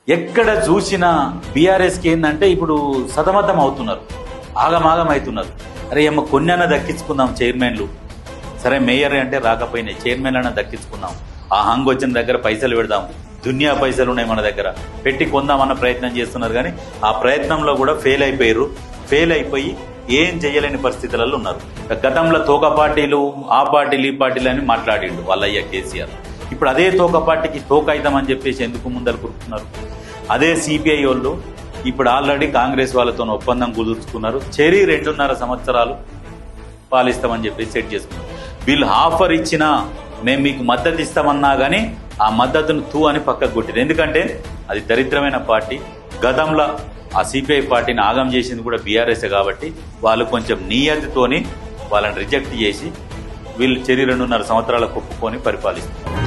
ఎక్కడ చూసినా బీఆర్ఎస్కి ఏంటంటే ఇప్పుడు సతమతం అవుతున్నారు, ఆగమాగం అవుతున్నారు. అరే ఏమో కొన్నైనా దక్కించుకుందాం చైర్మన్లు, సరే మేయర్ అంటే రాకపోయినాయి, చైర్మన్ అయినా దక్కించుకుందాం, ఆ హంగ్ వచ్చిన దగ్గర పైసలు పెడదాం, దునియా పైసలు ఉన్నాయి మన దగ్గర, పెట్టి కొందామన్న ప్రయత్నం చేస్తున్నారు. కానీ ఆ ప్రయత్నంలో కూడా ఫెయిల్ అయిపోయి ఏం చేయలేని పరిస్థితులలో ఉన్నారు. గతంలో తోక పార్టీలు, ఆ పార్టీలు, ఈ పార్టీలు అని మాట్లాడిండు వాళ్ళయ్య కేసీఆర్. ఇప్పుడు అదే తోక పార్టీకి తోక అవుతామని చెప్పేసి ఎందుకు ముందలు కురుకుతున్నారు? అదే సిపిఐ వాళ్ళు ఇప్పుడు ఆల్రెడీ కాంగ్రెస్ వాళ్ళతో ఒప్పందం కుదుర్చుకున్నారు, 2.5 సంవత్సరాలు పాలిస్తామని చెప్పి సెట్ చేసుకున్నారు. వీళ్ళు ఆఫర్ ఇచ్చినా మేము మీకు మద్దతు ఇస్తామన్నా కానీ ఆ మద్దతును అని పక్కకు కొట్టారు. ఎందుకంటే అది దరిద్రమైన పార్టీ. గతంలో ఆ సిపిఐ పార్టీని ఆగం చేసింది కూడా బీఆర్ఎస్ కాబట్టి వాళ్ళు కొంచెం నియతితోని వాళ్ళని రిజెక్ట్ చేసి వీళ్ళు 2.5 సంవత్సరాల కుప్పుకొని పరిపాలిస్తున్నారు.